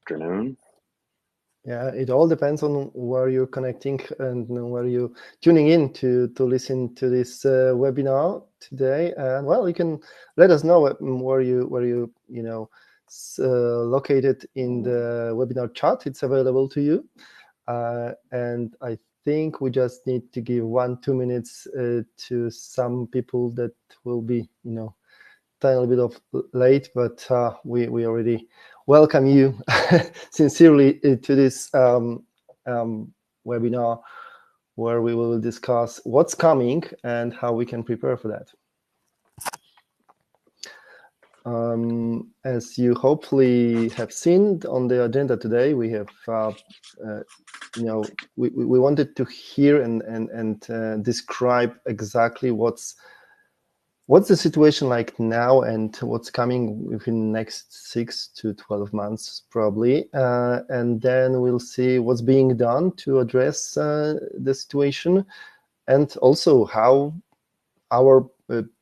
afternoon. Yeah, it all depends on where you're connecting and where you're tuning in to listen to this webinar today. And well, you can let us know where you located in the webinar chat. It's available to you. And I think we just need to give 1-2 minutes to some people that will be, tiny bit of late, but we already welcome you sincerely to this webinar where we will discuss what's coming and how we can prepare for that. As you hopefully have seen on the agenda today, we have we wanted to hear and describe exactly what's the situation like now and what's coming within the next 6 to 12 months, probably. And then we'll see what's being done to address the situation, and also how our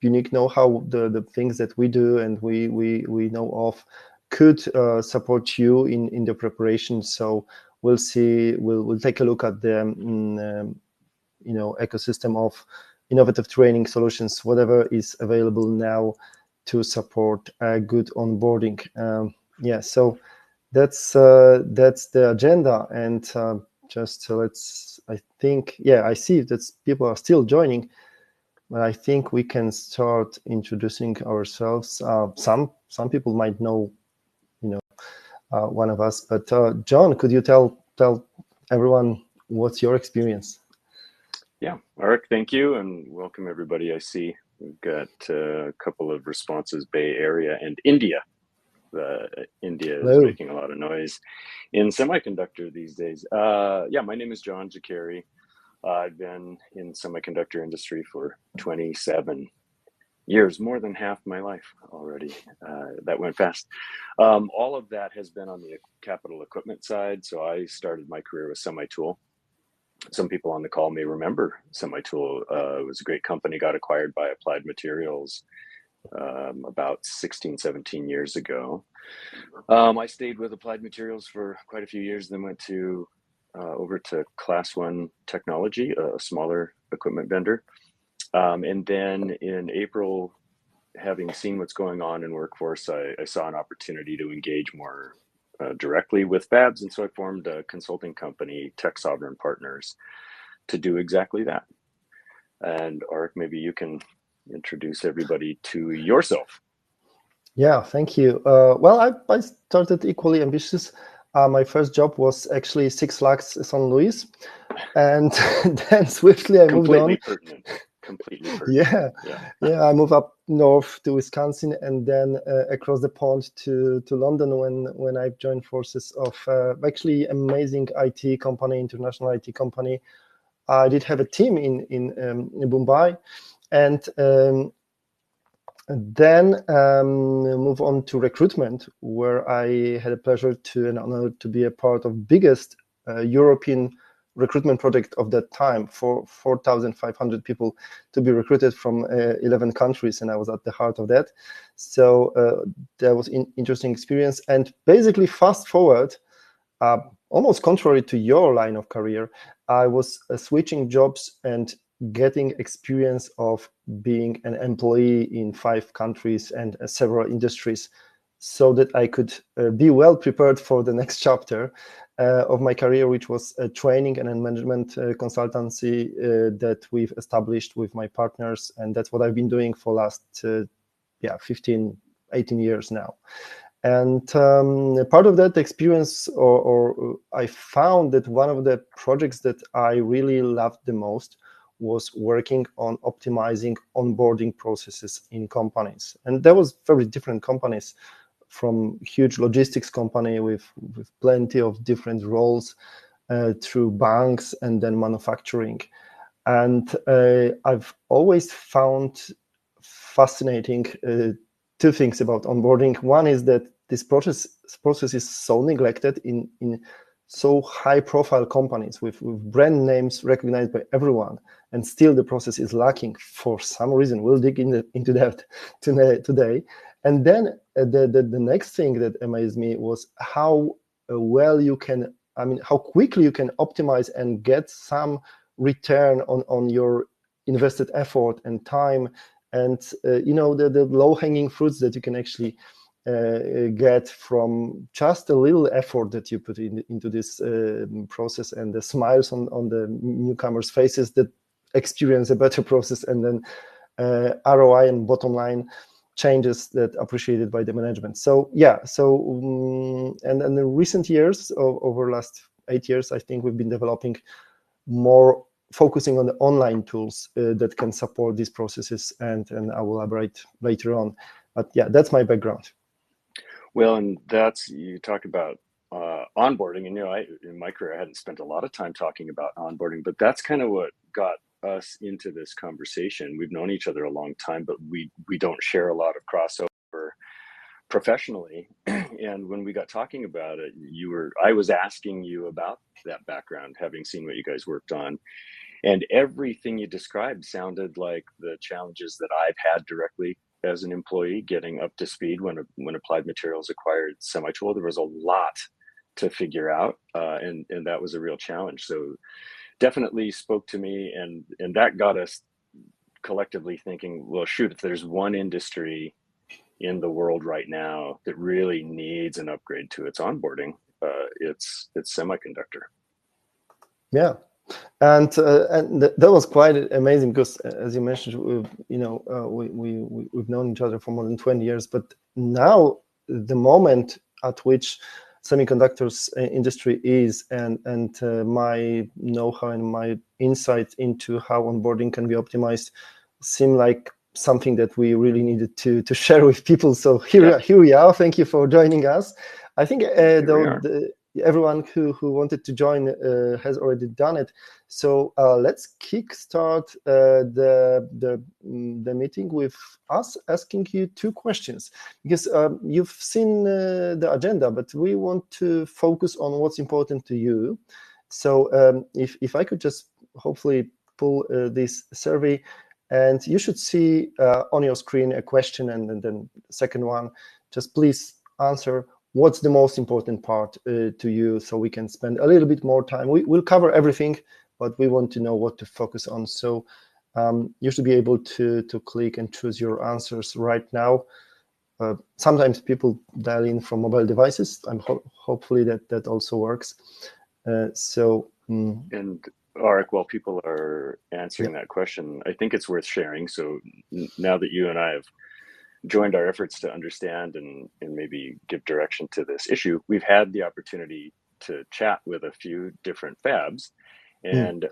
unique know-how, the things that we do and we know of, could support you in the preparation. So we'll see. We'll take a look at the ecosystem of innovative training solutions, whatever is available now to support good onboarding. So that's the agenda. And I see that people are still joining, but I think we can start introducing ourselves. Some people might know, one of us, but John, could you tell everyone what's your experience? Yeah, Arik, thank you, and welcome everybody. I see we've got a couple of responses, Bay Area and India. India is Hello. making a lot of noise in semiconductor these days. My name is John Jakari. I've been in semiconductor industry for 27 years, more than half my life already. That went fast. All of that has been on the capital equipment side. So I started my career with SemiTool. Some people on the call may remember SemiTool. It was a great company, got acquired by Applied Materials about 16, 17 years ago. I stayed with Applied Materials for quite a few years, then went over to Class 1 Technology, a smaller equipment vendor. And then in April, having seen what's going on in workforce, I saw an opportunity to engage more directly with fabs, and so I formed a consulting company, Tech Sovereign Partners, to do exactly that. And Arik, maybe you can introduce everybody to yourself. Yeah, thank you. Well, I started equally ambitious. My first job was actually 6 Flags St. Louis, and then swiftly I moved on. Completely pertinent. Yeah. I moved up north to Wisconsin, and then across the pond to London when I joined forces of actually amazing IT company, international IT company. I did have a team in Mumbai, and then move on to recruitment, where I had a pleasure and honor to be a part of biggest European recruitment project of that time, for 4,500 people to be recruited from 11 countries, and I was at the heart of that. So that was an interesting experience. And basically, fast forward, almost contrary to your line of career, I was switching jobs and getting experience of being an employee in 5 countries and several industries, so that I could be well prepared for the next chapter of my career, which was a training and management consultancy that we've established with my partners. And that's what I've been doing for last 15, 18 years now. And part of that experience, or I found that one of the projects that I really loved the most was working on optimizing onboarding processes in companies. And there was very different companies, from huge logistics company with plenty of different roles, through banks and then manufacturing. And I've always found fascinating 2 things about onboarding. One is that this process is so neglected in so high-profile companies with brand names recognized by everyone, and still the process is lacking for some reason. We'll dig into that today. And then the next thing that amazed me was how well you can, how quickly you can optimize and get some return on your invested effort and time, and the low-hanging fruits that you can actually get from just a little effort that you put into this process, and the smiles on the newcomers' faces that experience a better process, and then ROI and bottom line changes that appreciated by the management. So yeah, and in the recent years, over last 8 years, I think we've been developing more, focusing on the online tools that can support these processes, and I will elaborate later on. But yeah, that's my background. Well, and you talk about onboarding, and in my career, I hadn't spent a lot of time talking about onboarding, but that's kind of what got us into this conversation. We've known each other a long time, but we don't share a lot of crossover professionally. And when we got talking about it, I was asking you about that background, having seen what you guys worked on, and everything you described sounded like the challenges that I've had directly as an employee, getting up to speed when Applied Materials acquired Semitool. There was a lot to figure out, and that was a real challenge. So definitely spoke to me, and that got us collectively thinking, well, shoot, if there's one industry in the world right now that really needs an upgrade to its onboarding, it's semiconductor. Yeah. And that was quite amazing, because as you mentioned, we've known each other for more than 20 years. But now the moment at which semiconductors industry is, and my know-how and my insight into how onboarding can be optimized seem like something that we really needed to share with people. So here we are. Thank you for joining us. I think everyone who wanted to join has already done it. So let's kickstart the meeting with us asking you 2 questions, because you've seen the agenda, but we want to focus on what's important to you. So if I could just hopefully pull this survey, and you should see on your screen a question, and then second one, just please answer what's the most important part to you, so we can spend a little bit more time. We'll cover everything, but we want to know what to focus on. So you should be able to click and choose your answers right now. Sometimes people dial in from mobile devices. Hopefully that also works. And Arik, while people are answering that question, I think it's worth sharing. So now that you and I have joined our efforts to understand and maybe give direction to this issue, we've had the opportunity to chat with a few different fabs, and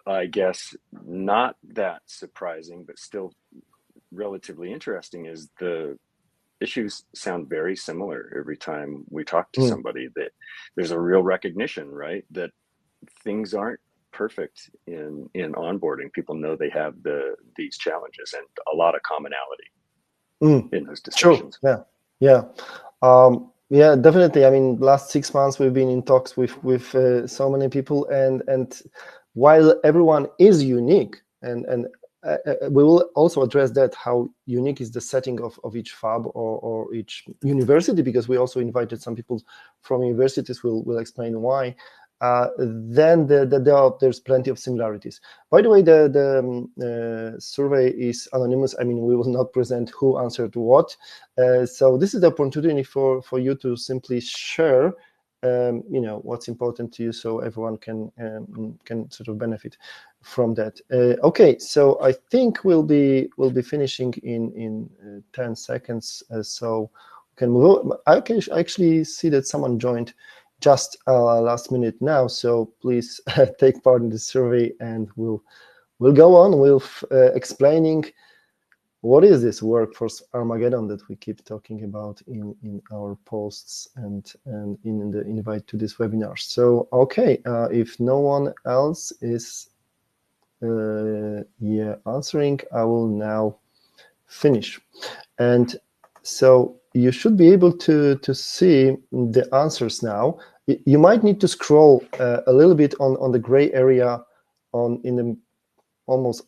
I guess not that surprising, but still relatively interesting, is the issues sound very similar every time we talk to somebody. That there's a real recognition, right, that things aren't perfect in onboarding. People know they have these challenges, and a lot of commonality in those discussions. Sure. Yeah, definitely. I mean, last 6 months we've been in talks with so many people, and while everyone is unique, and we will also address that, how unique is the setting of each fab or each university, because we also invited some people from universities. We'll explain why. Then there's plenty of similarities. By the way, the survey is anonymous. I mean, we will not present who answered what. So this is the opportunity for you to simply share, what's important to you, so everyone can sort of benefit from that. Okay, so I think we'll be finishing in 10 seconds. So we can move on. I can actually see that someone joined just last minute now, so please take part in the survey, and we'll go on with explaining what is this Workforce Armageddon that we keep talking about in our posts and in the invite to this webinar. So okay, if no one else is answering, I will now finish. And so you should be able to see the answers now. You might need to scroll a little bit on the gray area in the almost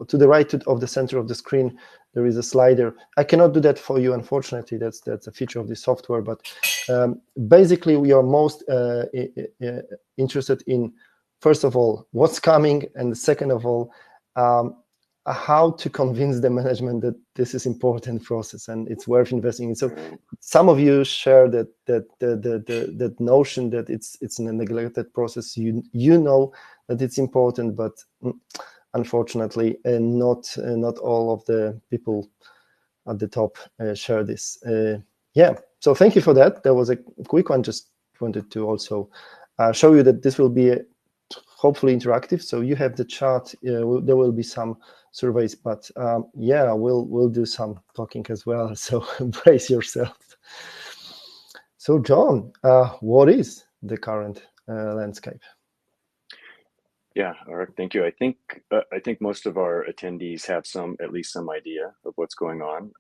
to the right of the center of the screen. There is a slider. I cannot do that for you, unfortunately. That's a feature of the software, but Basically, we are most interested in, first of all, what's coming, and second of all, how to convince the management that this is important process and it's worth investing in. So some of you share that notion that it's a neglected process. You know that it's important, but unfortunately, not all of the people at the top share this. So thank you for that. That was a quick one. Just wanted to also show you that this will be hopefully interactive. So you have the chart. There will be some surveys, but we'll do some talking as well. So brace yourself. So John, what is the current landscape? Yeah, all right, thank you. I think most of our attendees have at least some idea of what's going on.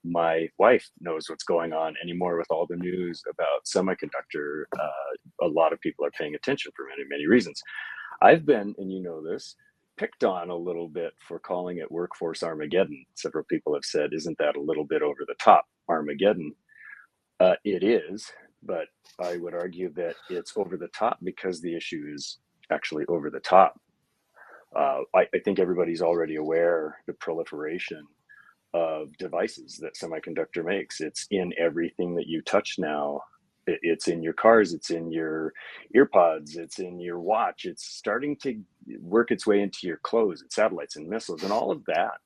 My wife knows what's going on anymore with all the news about semiconductor. A lot of people are paying attention for many, many reasons. I've been, and you know this, picked on a little bit for calling it Workforce Armageddon. Several people have said, isn't that a little bit over the top, Armageddon? It is, but I would argue that it's over the top because the issue is actually over the top. I think everybody's already aware the proliferation of devices that semiconductor makes. It's in everything that you touch now. It's in your cars, it's in your earpods, it's in your watch. It's starting to work its way into your clothes and satellites and missiles, and all of that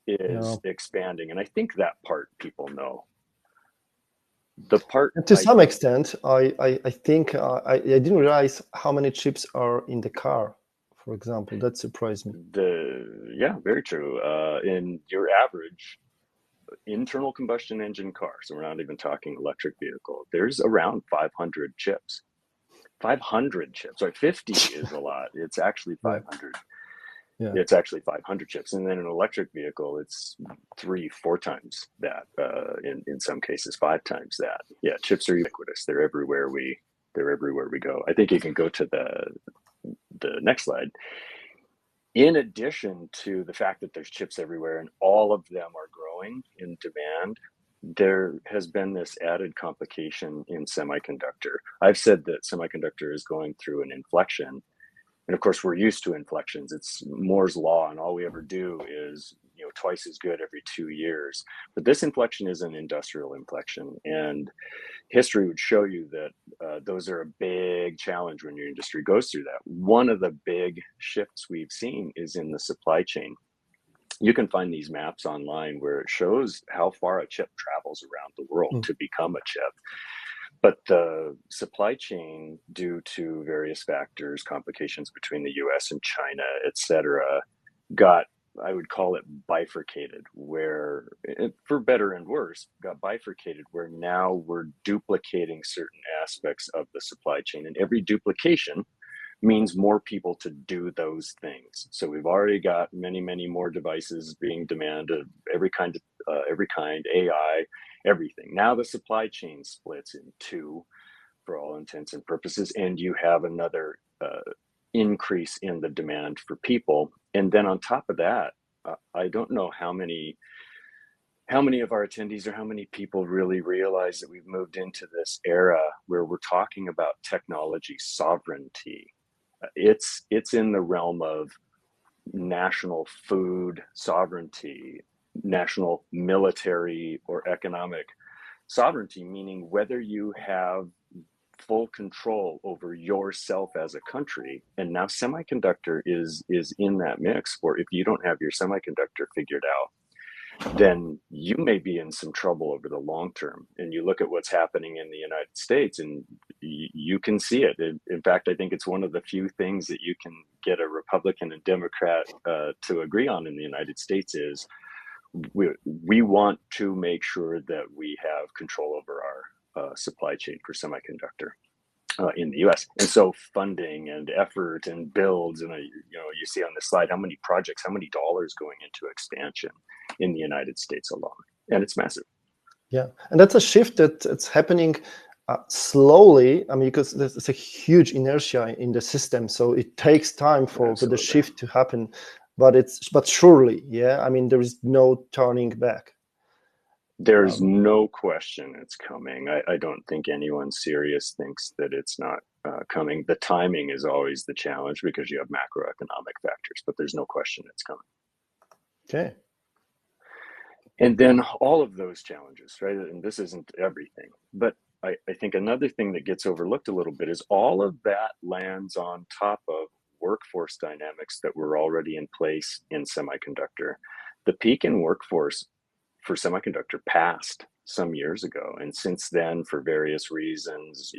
is expanding. And I think that part people know. The part to some extent, I think I didn't realize how many chips are in the car, for example. That surprised me. Very true. In your average internal combustion engine car, so we're not even talking electric vehicle, there's around 500 chips. 500 chips. Sorry, 50 is a lot. It's actually 500. Yeah. It's actually 500 chips, and then an electric vehicle, it's 3-4 times that. In some cases, 5 times that. Yeah, chips are ubiquitous. They're everywhere we go. I think you can go to the next slide. In addition to the fact that there's chips everywhere and all of them are growing in demand, there has been this added complication in semiconductor. I've said that semiconductor is going through an inflection. And of course, we're used to inflections. It's Moore's law, and all we ever do is, twice as good every 2 years. But this inflection is an industrial inflection, and history would show you that those are a big challenge when your industry goes through that. One of the big shifts we've seen is in the supply chain. You can find these maps online where it shows how far a chip travels around the world to become a chip. But the supply chain, due to various factors, complications between the US and China, et cetera, got, I would call it bifurcated, where, for better and worse, got bifurcated, where now we're duplicating certain aspects of the supply chain. And every duplication means more people to do those things. So we've already got many, many more devices being demanded, every kind, AI, everything. Now the supply chain splits in two for all intents and purposes, and you have another increase in the demand for people. And then on top of that, I don't know how many of our attendees or how many people really realize that we've moved into this era where we're talking about technology sovereignty. It's in the realm of national food sovereignty, national military or economic sovereignty, meaning whether you have full control over yourself as a country. And now semiconductor is in that mix, or if you don't have your semiconductor figured out, then you may be in some trouble over the long term. And you look at what's happening in the United States and you can see it. In fact, I think it's one of the few things that you can get a Republican and Democrat to agree on in the United States is we want to make sure that we have control over our supply chain for semiconductor in the US. And so funding and effort and builds, and you see on this slide how many projects, how many dollars going into expansion in the United States alone. And it's massive. Yeah, and that's a shift that's happening slowly. I mean, because there's a huge inertia in the system, so it takes time for the shift to happen. But surely, yeah. I mean, there is no turning back. There's no question it's coming. I don't think anyone serious thinks that it's not coming. The timing is always the challenge because you have macroeconomic factors, but there's no question it's coming. Okay. And then all of those challenges, right? And this isn't everything, but I think another thing that gets overlooked a little bit is all of that lands on top of workforce dynamics that were already in place in semiconductor. The peak in workforce for semiconductor passed some years ago, and since then, for various reasons,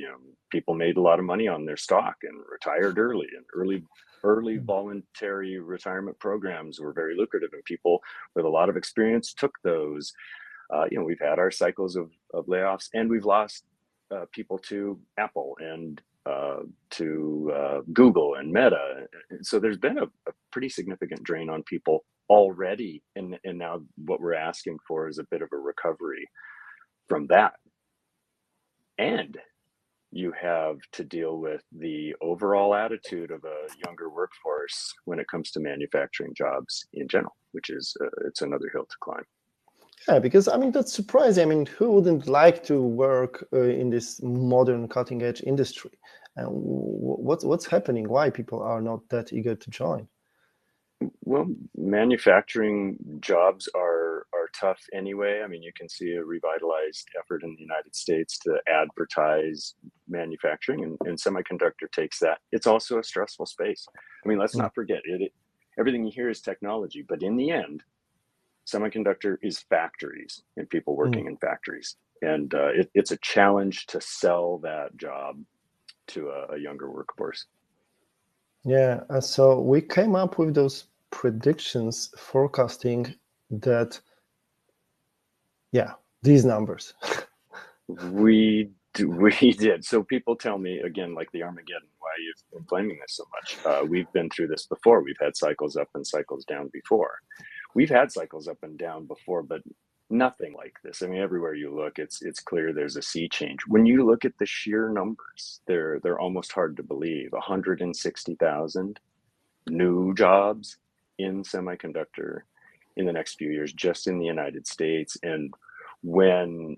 people made a lot of money on their stock and retired early, and early voluntary retirement programs were very lucrative, and people with a lot of experience took those. We've had our cycles of layoffs, and we've lost people to Apple and to Google and Meta. So there's been a pretty significant drain on people already, and now what we're asking for is a bit of a recovery from that. And you have to deal with the overall attitude of a younger workforce when it comes to manufacturing jobs in general, which is it's another hill to climb. Yeah, because that's surprising. Who wouldn't like to work in this modern cutting edge industry? And what's happening? Why people are not that eager to join? Well, manufacturing jobs are tough anyway. You can see a revitalized effort in the United States to advertise manufacturing, and semiconductor takes that. It's also a stressful space. Let's not forget it. Everything you hear is technology, but in the end, semiconductor is factories and people working in factories. And it's a challenge to sell that job to a younger workforce. Yeah, so we came up with those predictions forecasting that, these numbers. We did. So people tell me, again, like the Armageddon, why you've been blaming this so much. We've been through this before. We've had cycles up and cycles down before. We've had cycles up and down before, but nothing like this. Everywhere you look, it's clear there's a sea change. When you look at the sheer numbers, they're almost hard to believe. 160,000 new jobs in semiconductor in the next few years, just in the United States. And when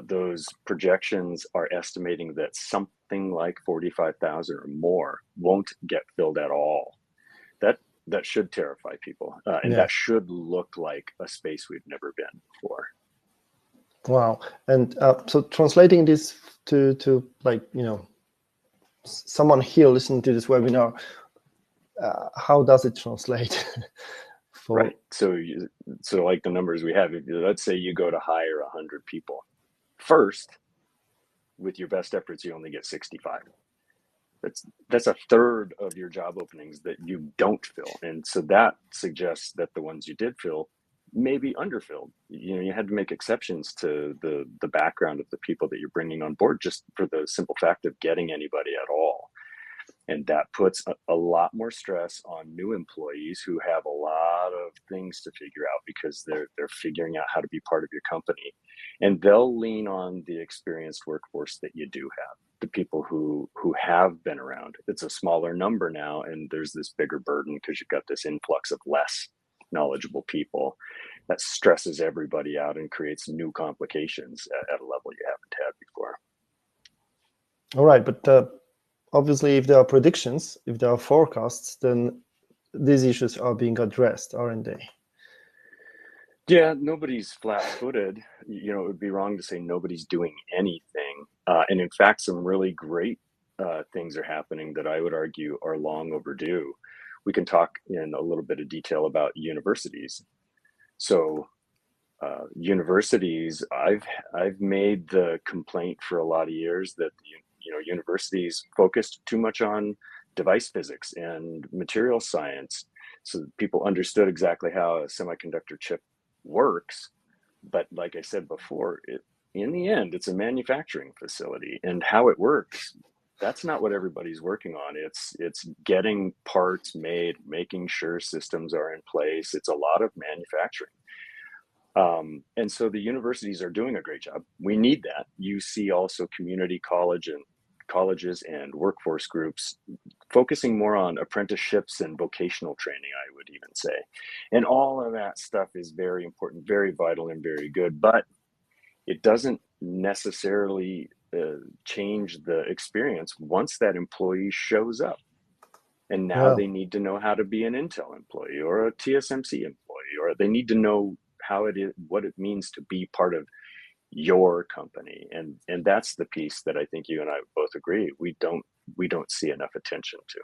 those projections are estimating that something like 45,000 or more won't get filled at all, that should terrify people, and that should look like a space we've never been before. Wow. And so translating this to someone here listening to this webinar, how does it translate? Right. So like the numbers we have, let's say you go to hire 100 people. First, with your best efforts, you only get 65. That's a third of your job openings that you don't fill. And so that suggests that the ones you did fill may be underfilled. You had to make exceptions to the background of the people that you're bringing on board, just for the simple fact of getting anybody at all. And that puts a lot more stress on new employees who have a lot of things to figure out because they're figuring out how to be part of your company. And they'll lean on the experienced workforce that you do have, the people who have been around. It's a smaller number now, and there's this bigger burden because you've got this influx of less knowledgeable people that stresses everybody out and creates new complications at a level you haven't had before. All right, but obviously, if there are predictions, if there are forecasts, then these issues are being addressed, aren't they? Yeah, nobody's flat-footed. It would be wrong to say nobody's doing anything. And in fact, some really great things are happening that I would argue are long overdue. We can talk in a little bit of detail about universities. So universities, I've made the complaint for a lot of years that universities focused too much on device physics and material science, so that people understood exactly how a semiconductor chip works. But like I said before, in the end, it's a manufacturing facility, and how it works, that's not what everybody's working on. It's getting parts made, making sure systems are in place. It's a lot of manufacturing. And so the universities are doing a great job. We need that. You see also community colleges and workforce groups focusing more on apprenticeships and vocational training, I would even say. And all of that stuff is very important, very vital, and very good. But it doesn't necessarily change the experience once that employee shows up. And now they need to know how to be an Intel employee or a TSMC employee, or they need to know how it is, what it means to be part of your company. And that's the piece that I think you and I both agree we don't see enough attention to.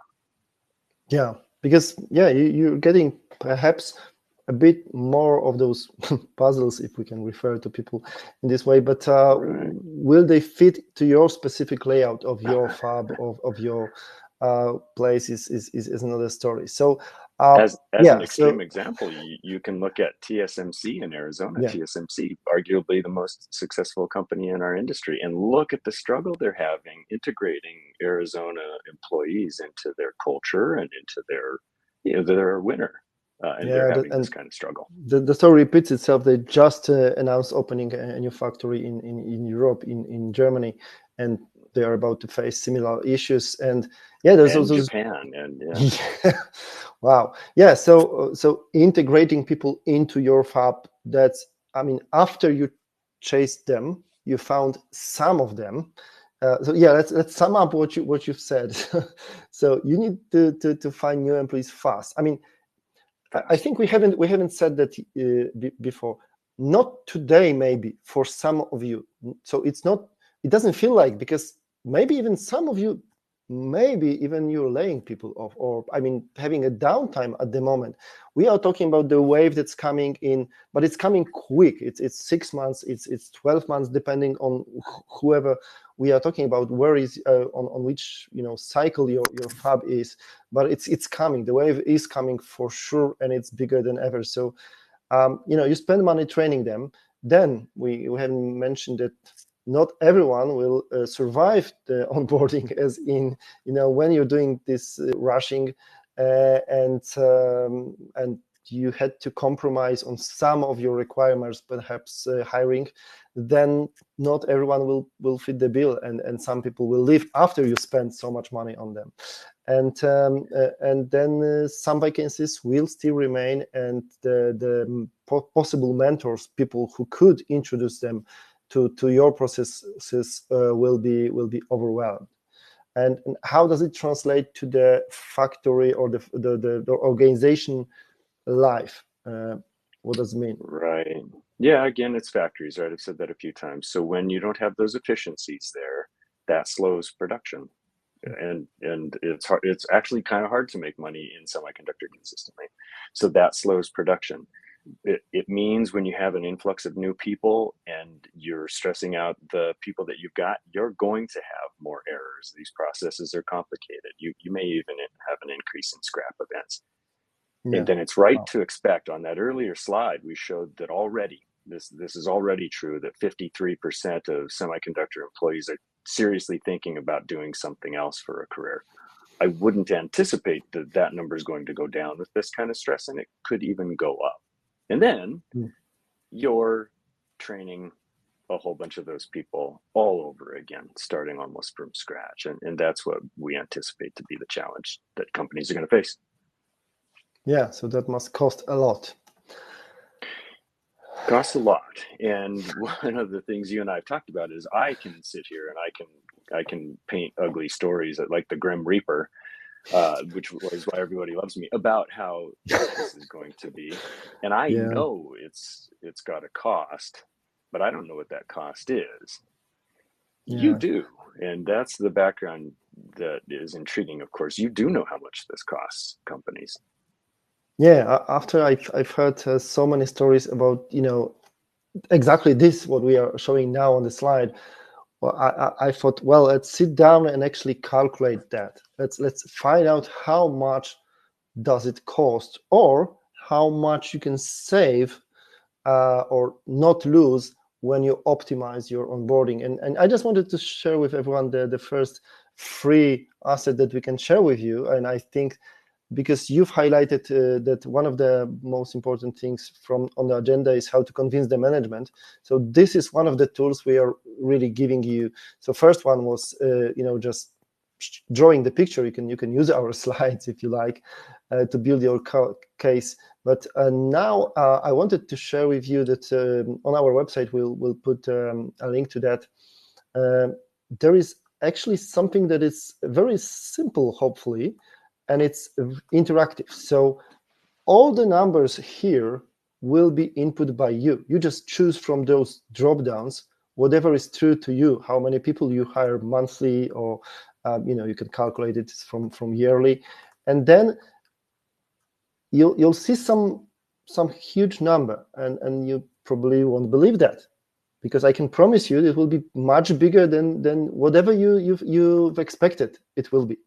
Yeah, because you're getting perhaps a bit more of those puzzles, if we can refer to people in this way, but Right. will they fit to your specific layout of your fab, of your place is another story. So as an extreme example, you can look at TSMC in Arizona. TSMC, arguably the most successful company in our industry, and look at the struggle they're having integrating Arizona employees into their culture and into their, they're a winner. And they're having this kind of struggle. The story repeats itself. They just announced opening a new factory in Europe, in Germany, and they are about to face similar issues. And there's also Japan, and wow, so integrating people into your fab. That's, I mean, after you chased them, you found some of them. Let's sum up what you've said. So you need to find new employees fast. I mean, I think we haven't said that before. Not today, maybe for some of you. So it doesn't feel like, because maybe even some of you, maybe even you're laying people off, or I mean having a downtime at the moment. We are talking about the wave that's coming in, but it's coming quick. It's 6 months, it's 12 months, depending on whoever we are talking about, where is on which cycle your fab is, but it's coming. The wave is coming for sure, and it's bigger than ever. So you spend money training them. Then we haven't mentioned that not everyone will survive the onboarding, as in when you're doing this rushing and you had to compromise on some of your requirements, perhaps hiring, then not everyone will fit the bill, and some people will leave after you spend so much money on them, and then some vacancies will still remain, and the possible mentors, people who could introduce them to your processes will be overwhelmed. And how does it translate to the factory or the organization life? What does it mean? Right. Yeah, again, it's factories, right? I've said that a few times. So when you don't have those efficiencies there, that slows production. And it's hard, it's actually kind of hard to make money in semiconductor consistently. So that slows production. It means when you have an influx of new people and you're stressing out the people that you've got, you're going to have more errors. These processes are complicated. You may even have an increase in scrap events. And then it's right to expect, on that earlier slide, we showed that already, this is already true, that 53% of semiconductor employees are seriously thinking about doing something else for a career. I wouldn't anticipate that number is going to go down with this kind of stress, and it could even go up. And then you're training a whole bunch of those people all over again, starting almost from scratch. And that's what we anticipate to be the challenge that companies are going to face. Yeah, so that must cost a lot. Costs a lot. And one of the things you and I have talked about is I can sit here and I can paint ugly stories like the Grim Reaper, which is why everybody loves me, about how this is going to be. And I know it's got a cost, but I don't know what that cost is. You do. And that's the background that is intriguing, of course. You do know how much this costs companies. Yeah, after I've heard so many stories about, exactly this, what we are showing now on the slide. Well, I thought, well, let's sit down and actually calculate that. Let's find out how much does it cost, or how much you can save or not lose when you optimize your onboarding. And I just wanted to share with everyone the first free asset that we can share with you. And I think, because you've highlighted that one of the most important things on the agenda is how to convince the management. So this is one of the tools we are really giving you. So first one was, just drawing the picture. You can use our slides if you like to build your case. But now I wanted to share with you that on our website, we'll put a link to that. There is actually something that is very simple, hopefully, and it's interactive. So all the numbers here will be input by you. You just choose from those drop downs whatever is true to you, how many people you hire monthly, or you can calculate it from yearly, and then you'll see some huge number, and you probably won't believe that, because I can promise you it will be much bigger than whatever you've expected it will be.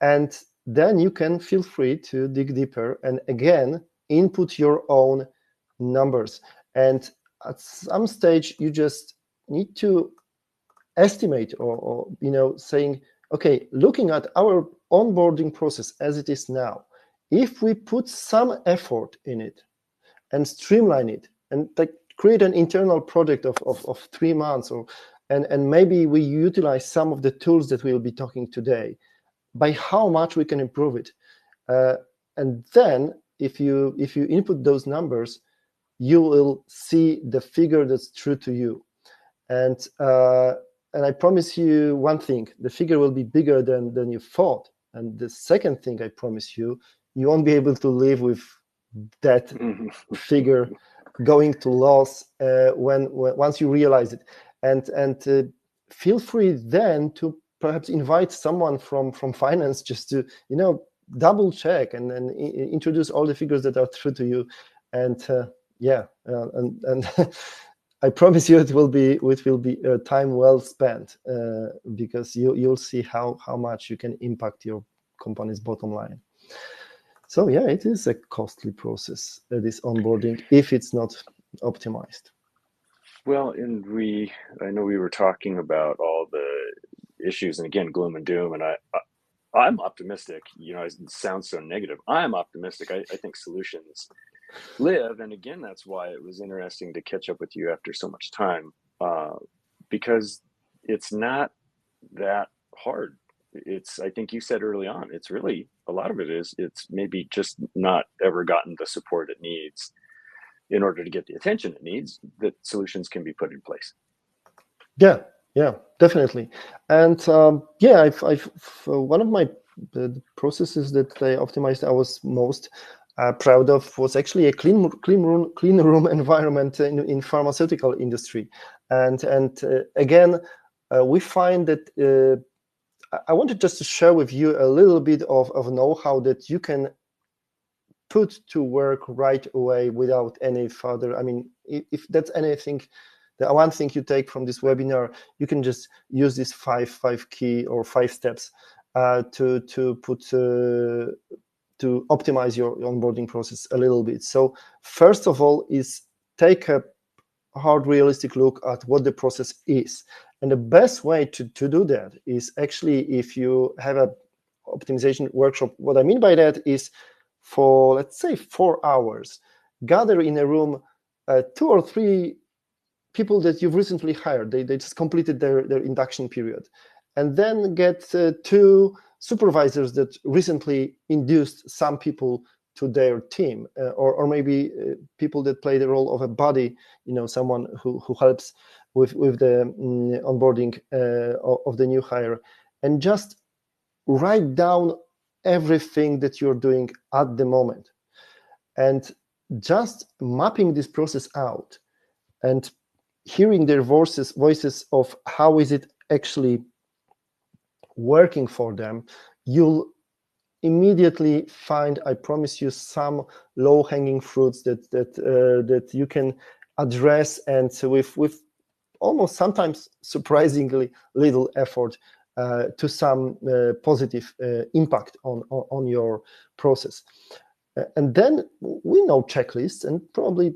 And then you can feel free to dig deeper and again input your own numbers. And at some stage you just need to estimate or saying, okay, looking at our onboarding process as it is now, if we put some effort in it and streamline it and create an internal project of 3 months, and maybe we utilize some of the tools that we'll be talking today, by how much we can improve it. And then if you input those numbers, you will see the figure that's true to you. And I promise you one thing, the figure will be bigger than you thought. And the second thing I promise you, you won't be able to live with that figure going to loss once you realize it. And feel free then to perhaps invite someone from finance just to double check and introduce all the figures that are true to you. And and I promise you it will be time well spent, because you'll see how much you can impact your company's bottom line. So yeah, it is a costly process, this onboarding, if it's not optimized. Well, and I know we were talking about all the issues, and again, gloom and doom, and I'm optimistic. It sounds so negative. I'm optimistic. I think solutions live, and again, that's why it was interesting to catch up with you after so much time, because it's not that hard. I think you said early on, it's really, a lot of it's maybe just not ever gotten the support it needs in order to get the attention it needs, that solutions can be put in place. Yeah, definitely. And I've one of the processes that I optimized, I was most proud of, was actually a clean room environment in pharmaceutical industry. And again, we find that I wanted just to share with you a little bit of know-how that you can put to work right away without any further. I mean, if that's anything, the one thing you take from this webinar, you can just use these five key or 5 steps to optimize your onboarding process a little bit. So first of all is take a hard, realistic look at what the process is. And the best way to do that is actually, if you have a optimization workshop, what I mean by that is, for let's say 4 hours, gather in a room 2 or 3 people that you've recently hired. They just completed their induction period, and then get 2 supervisors that recently induced some people to their team, or maybe people that play the role of a buddy, someone who helps with the onboarding of the new hire, and just write down everything that you're doing at the moment, and just mapping this process out and hearing their voices of how is it actually working for them. You'll immediately find, I promise you, some low-hanging fruits that you can address, and with almost sometimes surprisingly little effort, to some positive impact on your process. And then we know checklists, and probably,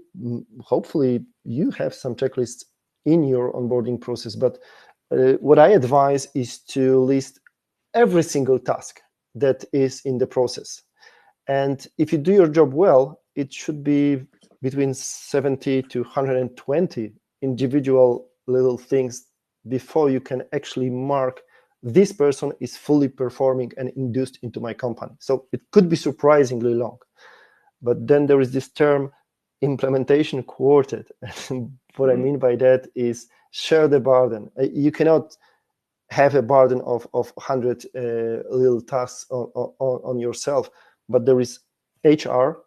hopefully, you have some checklists in your onboarding process. But what I advise is to list every single task that is in the process. And if you do your job well, it should be between 70 to 120 individual little things before you can actually mark this person is fully performing and induced into my company. So it could be surprisingly long. But then there is this term implementation quartet. What I mean by that is share the burden. You cannot have a burden of 100 little tasks on yourself, but there is HR,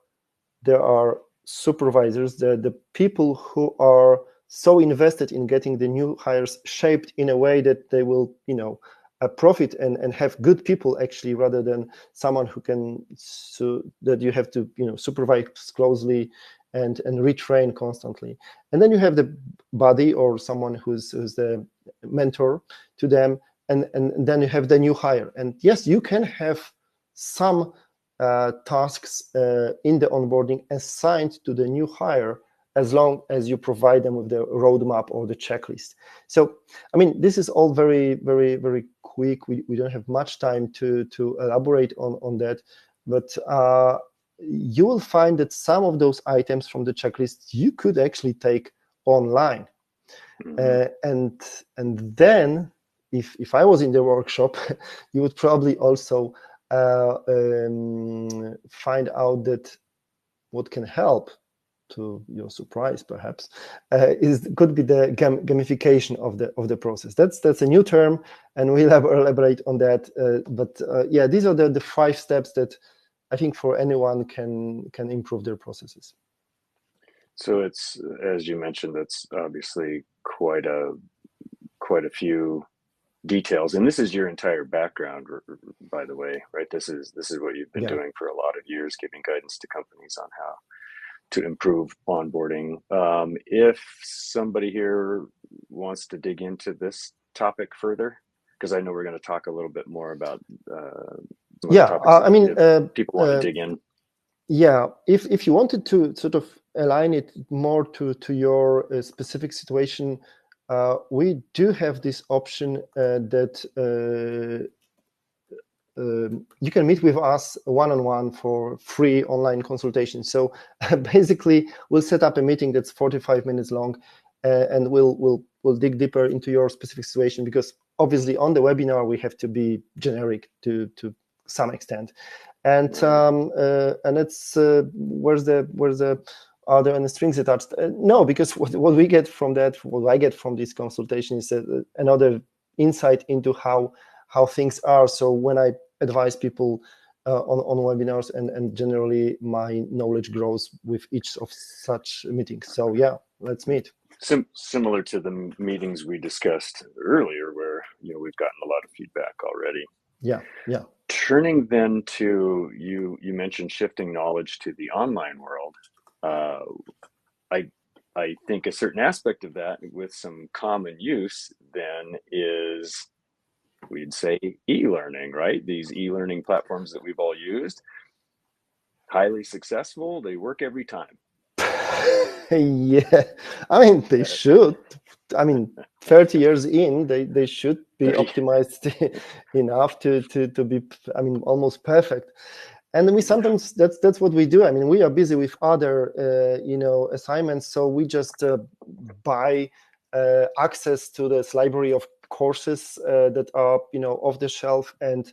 there are supervisors, the people who are so invested in getting the new hires shaped in a way that they will, profit and have good people actually, rather than someone who can, so that you have to, supervise closely and retrain constantly. And then you have the buddy or someone who's the mentor to them, and then you have the new hire. And yes, you can have some tasks in the onboarding assigned to the new hire, as long as you provide them with the roadmap or the checklist. So, I mean, this is all very, very, very quick. We don't have much time to elaborate on that, but you will find that some of those items from the checklist you could actually take online. And then, if I was in the workshop, you would probably also find out that what can help, to your surprise perhaps, could be the gamification of the process. That's a new term, and we'll elaborate on that. But yeah, these are the 5 steps that I think for anyone can improve their processes. So it's, as you mentioned, that's obviously quite a few details, and this is your entire background, by the way, right? This is what you've been doing for a lot of years, giving guidance to companies on how to improve onboarding. If somebody here wants to dig into this topic further, because I know we're going to talk a little bit more about I mean, people want to dig in. Yeah, if you wanted to sort of align it more to your specific situation, we do have this option that you can meet with us one-on-one for free online consultation. So basically, we'll set up a meeting that's 45 minutes long, and we'll dig deeper into your specific situation, because obviously on the webinar we have to be generic to some extent, and it's where's the are there any strings attached? No, because what we get from that, what I get from this consultation is another insight into how things are. So when I advise people on webinars, and generally my knowledge grows with each of such meetings. So yeah, let's meet. Similar to the meetings we discussed earlier, where we've gotten a lot of feedback already. Yeah. Turning then to you mentioned shifting knowledge to the online world. I think a certain aspect of that, with some common use, then is, we'd say, e-learning, right? These e-learning platforms that we've all used, highly successful. They work every time. Yeah, I mean, they should. I mean, 30 years in, they should be optimized enough to be, I mean, almost perfect. And we sometimes, that's what we do. I mean, we are busy with other assignments, so we just buy access to this library of courses that are off the shelf, and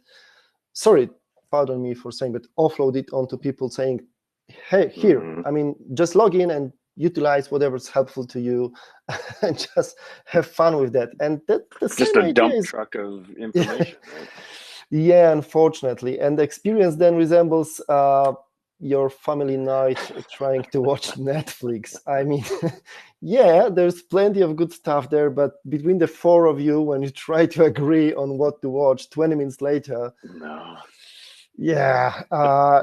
pardon me for saying, but offload it onto people, saying, hey, here, I mean, just log in and utilize whatever's helpful to you, and just have fun with that. And that's just a dump truck of information, right? Yeah, unfortunately. And the experience then resembles your family night trying to watch Netflix. I mean, yeah, there's plenty of good stuff there, but between the 4 of you, when you try to agree on what to watch, 20 minutes later, no. Yeah,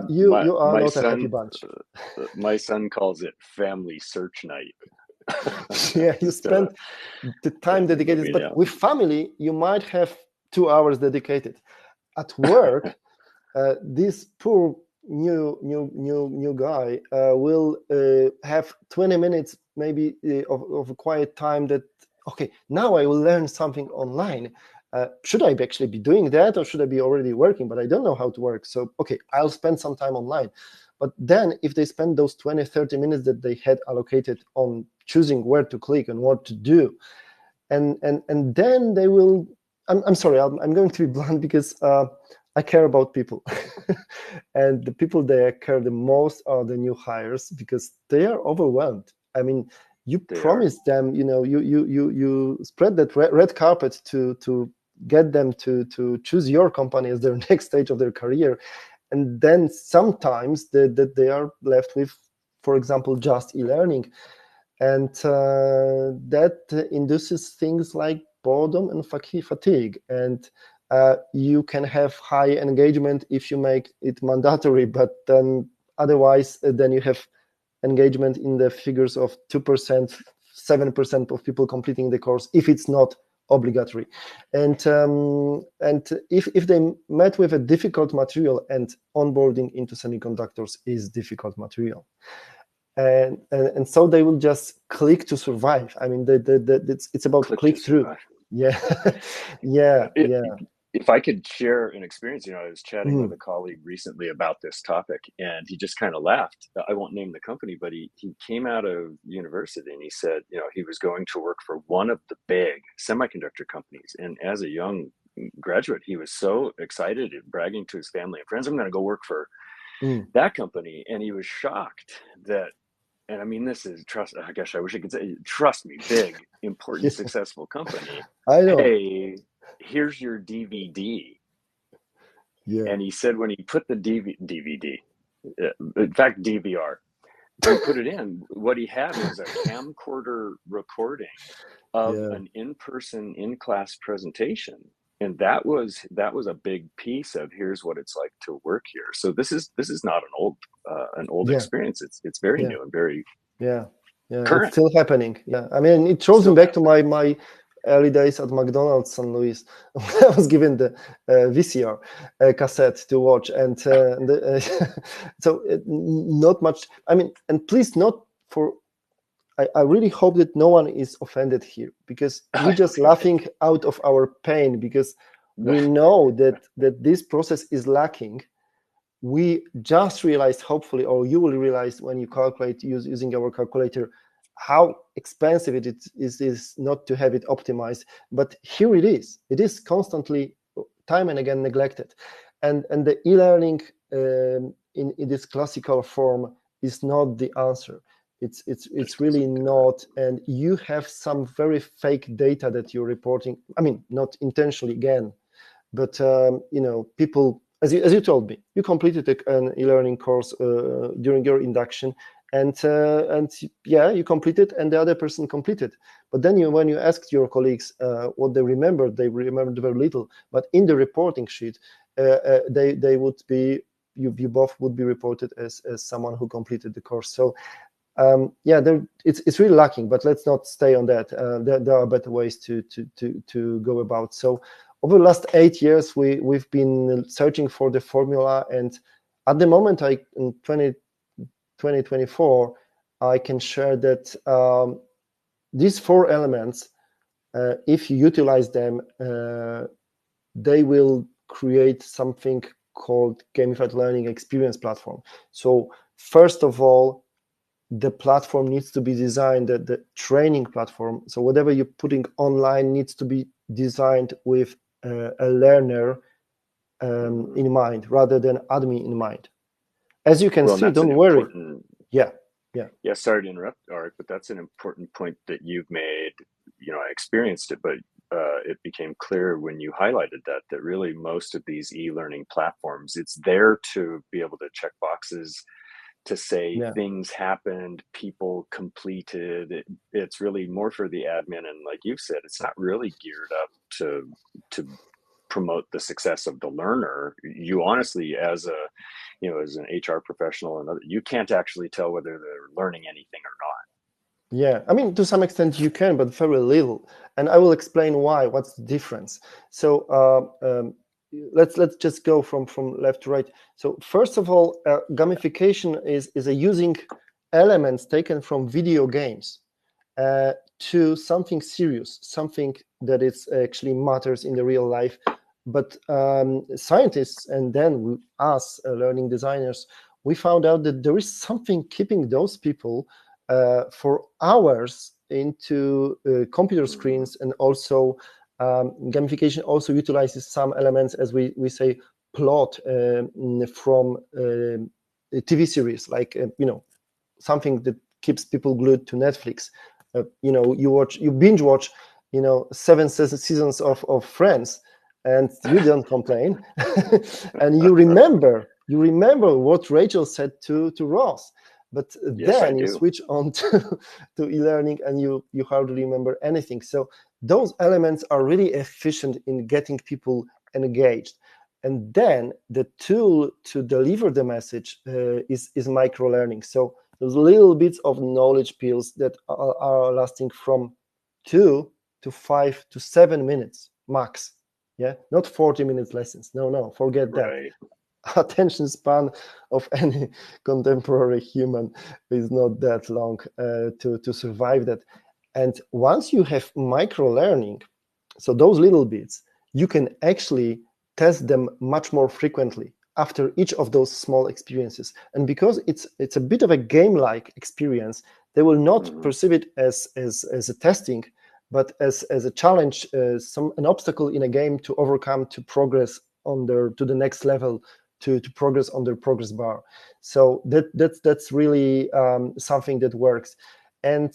you are not a happy bunch. My son calls it family search night. Yeah, you spend the time dedicated, but with family, you might have 2 hours dedicated. At work, this poor new guy will have 20 minutes maybe of a quiet time that, okay, now I will learn something online. Should I actually be doing that, or should I be already working? But I don't know how to work. So, okay, I'll spend some time online. But then if they spend those 20, 30 minutes that they had allocated on choosing where to click and what to do, and then they will, I'm sorry, I'm going to be blunt, because I care about people. And the people that I care the most are the new hires, because they are overwhelmed. I mean, you promise them, you spread that red carpet to get them to choose your company as their next stage of their career. And then sometimes they are left with, for example, just e-learning. And that induces things like boredom and fatigue. And you can have high engagement if you make it mandatory, but then otherwise, then you have engagement in the figures of 2%, 7% of people completing the course if it's not obligatory. And if they met with a difficult material, and onboarding into semiconductors is difficult material, and so they will just click to survive. I mean, it's about click through. Yeah, yeah. If I could share an experience, I was chatting with a colleague recently about this topic, and he just kind of laughed. I won't name the company, but he came out of university and he said, he was going to work for one of the big semiconductor companies. And as a young graduate, he was so excited and bragging to his family and friends, I'm going to go work for that company. And he was shocked that, and I mean, this is I wish I could say, trust me, big, important, successful company. I know. Hey, here's your DVD. Yeah. And he said when he put the DVD, in fact, DVR, he put it in, what he had was a camcorder recording of an in-person, in-class presentation. And that was a big piece of here's what it's like to work here. So this is not an old experience. It's very new and very current. It's still happening. Yeah, I mean, it throws me back to my early days at McDonald's St. Louis. I was given the VCR cassette to watch, and so not much. I mean, and please not for. I really hope that no one is offended here, because we're just laughing out of our pain, because we know that this process is lacking. We just realized, hopefully, or you will realize when you calculate using our calculator, how expensive it is not to have it optimized. But here it is. It is constantly, time and again, neglected. And the e-learning in this classical form is not the answer. It's really not, and you have some very fake data that you're reporting. I mean, not intentionally again, but people, as you told me, you completed an e-learning course during your induction, and you completed, and the other person completed. But then when you asked your colleagues what they remembered very little. But in the reporting sheet, they would be, you both would be reported as someone who completed the course. So. It's really lacking, but let's not stay on that. There are better ways to go about. So over the last 8 years, we've been searching for the formula, and at the moment, in 2024, I can share that these 4 elements, if you utilize them, they will create something called gamified learning experience platform. So first of all, the platform needs to be designed, the training platform. So whatever you're putting online needs to be designed with a learner in mind, rather than admin in mind. As you can see, don't worry. Yeah. Sorry to interrupt, Art, but that's an important point that you've made. I experienced it, but it became clear when you highlighted that really most of these e-learning platforms, it's there to be able to check boxes, to say things happened, people completed. It's really more for the admin, and like you've said, it's not really geared up to promote the success of the learner. You honestly, as an HR professional, and you can't actually tell whether they're learning anything or not. Yeah, I mean, to some extent you can, but very little. And I will explain why. What's the difference? So let's just go from left to right. So first of all, gamification is a using elements taken from video games to something serious, something that is actually matters in the real life. But scientists, and then us learning designers, we found out that there is something keeping those people for hours into computer screens. And also gamification also utilizes some elements, as we say, plot from a TV series, like something that keeps people glued to Netflix. You binge watch 7 seasons of Friends, and you don't complain, and you remember what Rachel said to Ross. But Yes, then I you do. switch on to e-learning, and you hardly remember anything. So those elements are really efficient in getting people engaged. And then the tool to deliver the message is micro-learning. So those little bits of knowledge pills that are lasting from 2 to 5 to 7 minutes max. Yeah, not 40 minutes lessons. No, forget that. Right. Attention span of any contemporary human is not that long to survive that. And once you have micro learning, so those little bits, you can actually test them much more frequently after each of those small experiences. And because it's a bit of a game-like experience, they will not perceive it as a testing, but as a challenge, an obstacle in a game to overcome, to progress to the next level, to progress on their progress bar. So that's really something that works. And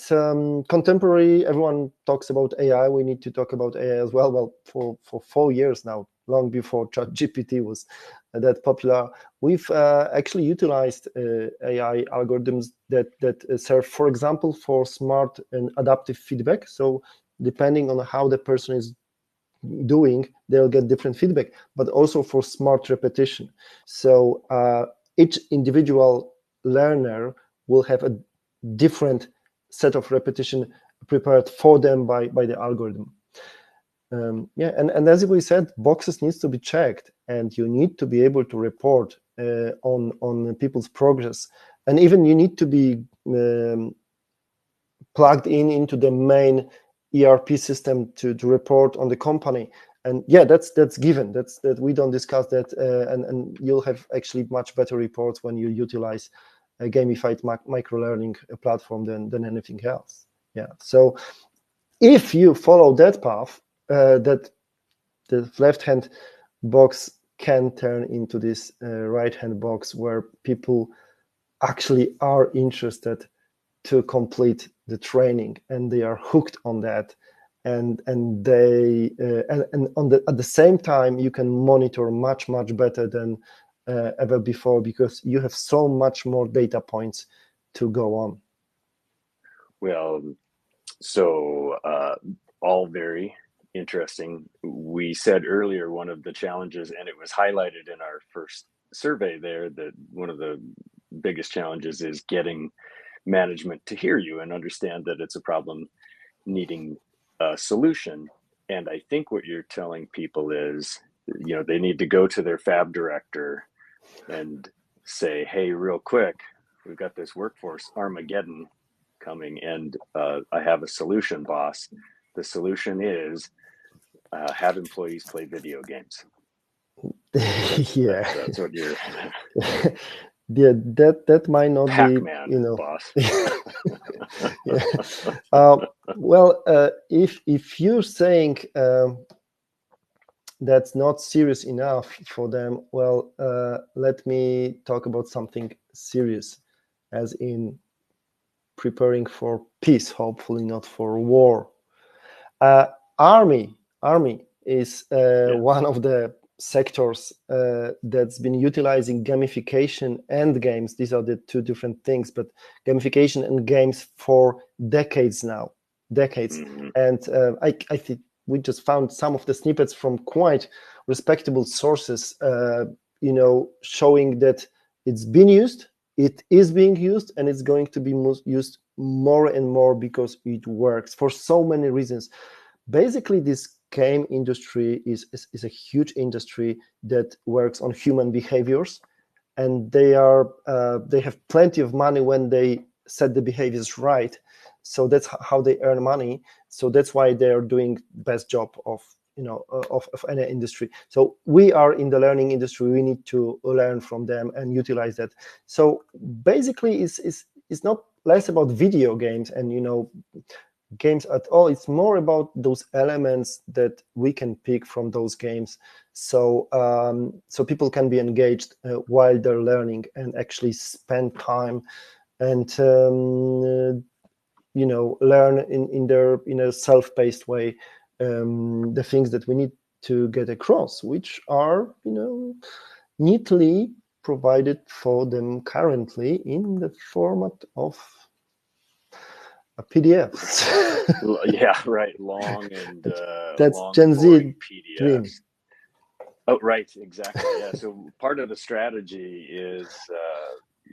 contemporary, everyone talks about AI. We need to talk about AI as well. Well, for 4 years now, long before ChatGPT was that popular, we've actually utilized AI algorithms that serve, for example, for smart and adaptive feedback. So depending on how the person is doing, they'll get different feedback, but also for smart repetition. So each individual learner will have a different set of repetition prepared for them by the algorithm. And as we said, boxes needs to be checked, and you need to be able to report on people's progress, and even you need to be plugged into the main ERP system to report on the company. And yeah, that's given. That we don't discuss that, and you'll have actually much better reports when you utilize a gamified micro-learning platform than anything else. Yeah. So if you follow that path, that the left-hand box can turn into this right-hand box where people actually are interested to complete the training, and they are hooked on that, and they and at the same time you can monitor much better than ever before, because you have so much more data points to go on. Well, so all very interesting. We said earlier one of the challenges, and it was highlighted in our first survey there, that one of the biggest challenges is getting management to hear you and understand that it's a problem needing a solution. And I think what you're telling people is, they need to go to their fab director and say, hey, real quick, we've got this workforce Armageddon coming, and I have a solution, boss. The solution is have employees play video games. Yeah, that's what you're. Yeah, that might not Pac-Man, be, boss. Yeah. Well, if you're saying that's not serious enough for them, well, let me talk about something serious, as in preparing for peace, hopefully not for war. Army is one of the sectors that's been utilizing gamification and games. These are the two different things, but gamification and games for decades now. And I think we just found some of the snippets from quite respectable sources, showing that it's been used, it is being used, and it's going to be used more and more because it works for so many reasons. Basically, this game industry is a huge industry that works on human behaviors, and they have plenty of money when they set the behaviors right. So that's how they earn money. So that's why they are doing best job of any industry. So we are in the learning industry. We need to learn from them and utilize that. So basically, it's not less about video games and games at all. It's more about those elements that we can pick from those games, so so people can be engaged while they're learning and actually spend time and learn in a self-paced way the things that we need to get across, which are neatly provided for them currently in the format of a PDF. Yeah, right. Long and that's long, Gen Z PDFs. dream. Oh, right, exactly. Yeah. So part of the strategy is,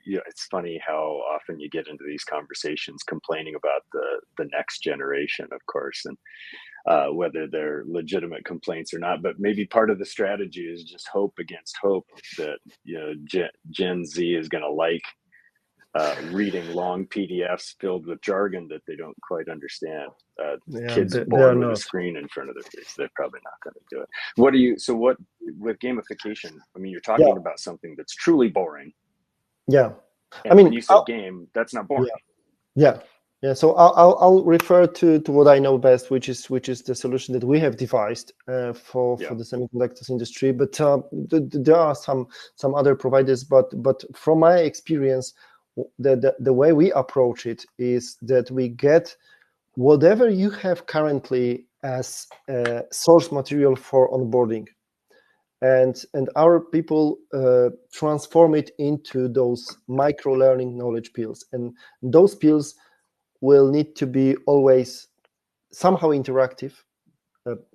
it's funny how often you get into these conversations complaining about the next generation, of course, and whether they're legitimate complaints or not. But maybe part of the strategy is just hope against hope that Gen Z is going to like reading long PDFs filled with jargon that they don't quite understand. Kids bored with a screen in front of their face, they're probably not going to do it. What with gamification? I mean, you're talking about something that's truly boring. Yeah, and when you say game, that's not boring. Yeah. So I'll refer to what I know best, which is the solution that we have devised for the semiconductors industry. But there are some other providers. But from my experience, the way we approach it is that we get whatever you have currently as source material for onboarding, and our people transform it into those micro learning knowledge pills, and those pills will need to be always somehow interactive,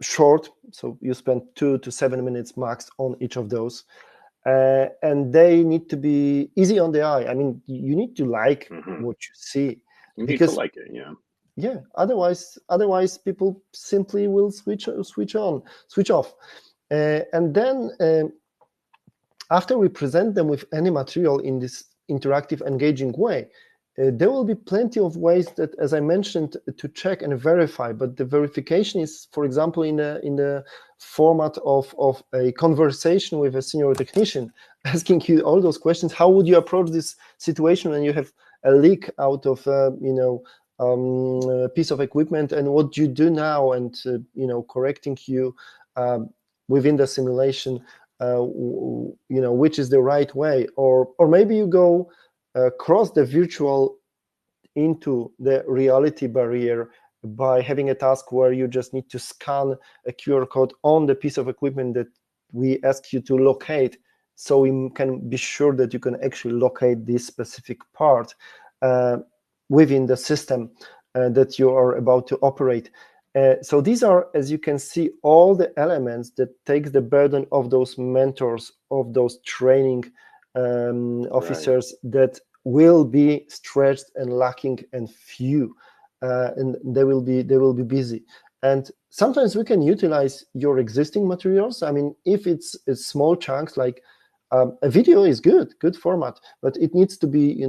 short, so you spend 2 to 7 minutes max on each of those, and they need to be easy on the eye. I mean, you need to like what you see. You need to like it, yeah. Otherwise people simply will switch off, and then after we present them with any material in this interactive, engaging way, there will be plenty of ways that, as I mentioned, to check and verify. But the verification is, for example, in the format of a conversation with a senior technician, asking you all those questions. How would you approach this situation when you have a leak out of a piece of equipment, and what do you do now? And correcting you within the simulation, which is the right way, or maybe you go cross the virtual into the reality barrier by having a task where you just need to scan a QR code on the piece of equipment that we ask you to locate, so we can be sure that you can actually locate this specific part within the system that you are about to operate. So these are, as you can see, all the elements that take the burden of those mentors, of those training officers, that will be stretched and lacking and few, and they will be busy. And sometimes we can utilize your existing materials. I mean, if it's small chunks, like a video is good format, but it needs to be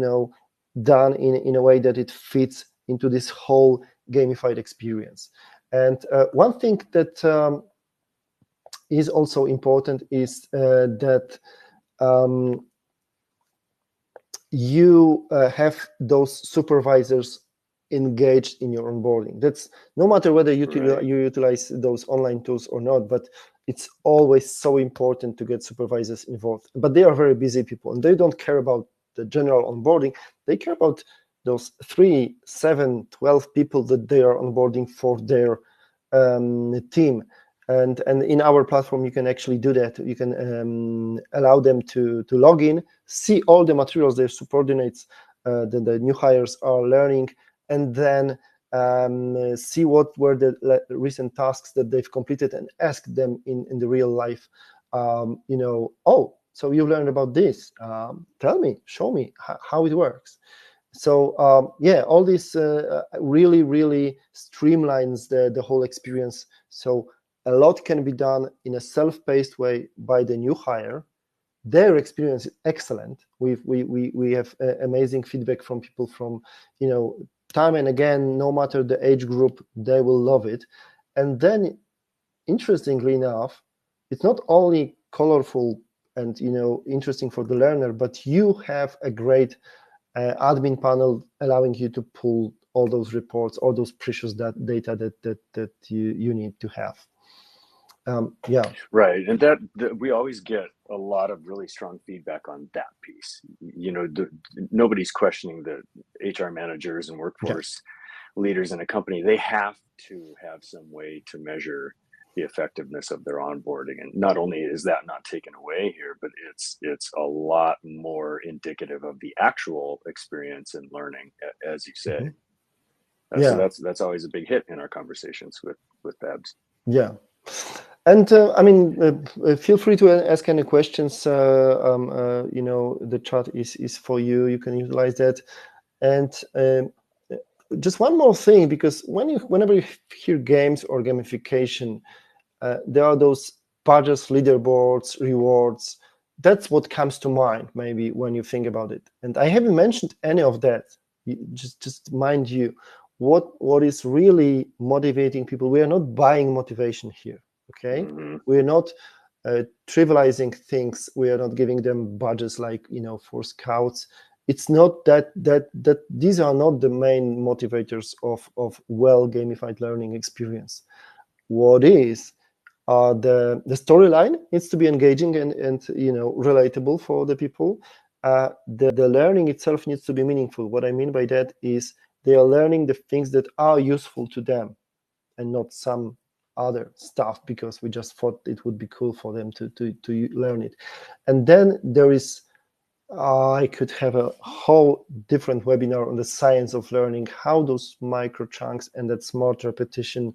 done in a way that it fits into this whole gamified experience. And one thing that is also important is that you have those supervisors engaged in your onboarding. That's no matter whether you utilize those online tools or not, but it's always so important to get supervisors involved. But they are very busy people, and they don't care about the general onboarding. They care about those 3, 7, 12 people that they are onboarding for their team. And in our platform, you can actually do that. You can allow them to log in, see all the materials their subordinates, the new hires are learning, and then see what were the recent tasks that they've completed, and ask them in the real life, oh, so you learned about this. Tell me, show me how it works. So all this really, really streamlines the whole experience. So a lot can be done in a self-paced way by the new hire. Their experience is excellent. We have amazing feedback from people from, time and again, no matter the age group, they will love it. And then, interestingly enough, it's not only colorful and interesting for the learner, but you have a great admin panel allowing you to pull all those reports, all those precious data that you need to have. Yeah. Right, and that we always get a lot of really strong feedback on that piece. You know, nobody's questioning the HR managers and workforce leaders in a company. They have to have some way to measure the effectiveness of their onboarding, and not only is that not taken away here, but it's a lot more indicative of the actual experience and learning, as you say. So that's always a big hit in our conversations with Babs. Yeah. And I mean, feel free to ask any questions. You know, the chat is for you. You can utilize that. And just one more thing, because whenever you hear games or gamification, there are those badges, leaderboards, rewards. That's what comes to mind, maybe, when you think about it. And I haven't mentioned any of that. Just mind you, what is really motivating people. We are not buying motivation here. Okay, we're not trivializing things. We are not giving them badges like, you know, for scouts. It's not that these are not the main motivators of well gamified learning experience. What is the storyline needs to be engaging and you know, relatable for the people. The learning itself needs to be meaningful. What I mean by that is they are learning the things that are useful to them, and not some other stuff because we just thought it would be cool for them to learn it. And then there is, I could have a whole different webinar on the science of learning, how those micro chunks and that smart repetition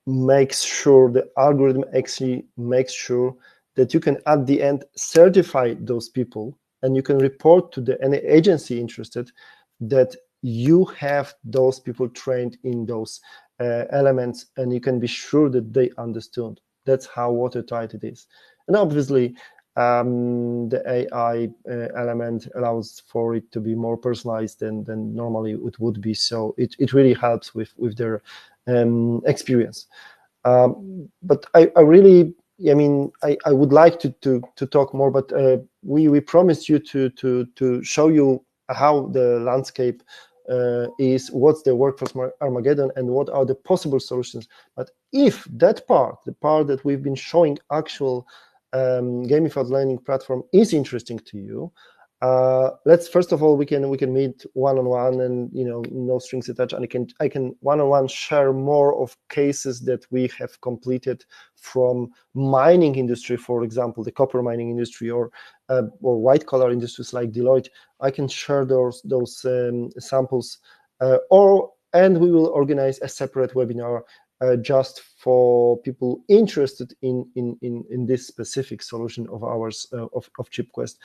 makes sure the algorithm actually makes sure that you can at the end certify those people, and you can report to any agency interested that you have those people trained in those elements, and you can be sure that they understood. That's how watertight it is. And obviously the AI element allows for it to be more personalized than normally it would be. So it really helps with their experience. But I really, I mean, I would like to talk more, but we promised you to show you how the landscape is, what's the Workforce Armageddon, and what are the possible solutions. But if that part, the part that we've been showing, actual gamified learning platform, is interesting to you, let's first of all we can meet one-on-one, and you know, no strings attached, and I can one-on-one share more of cases that we have completed from mining industry, for example, the copper mining industry, or white collar industries like Deloitte. I can share those samples, and we will organize a separate webinar just for people interested in this specific solution of ours, of ChipQuest.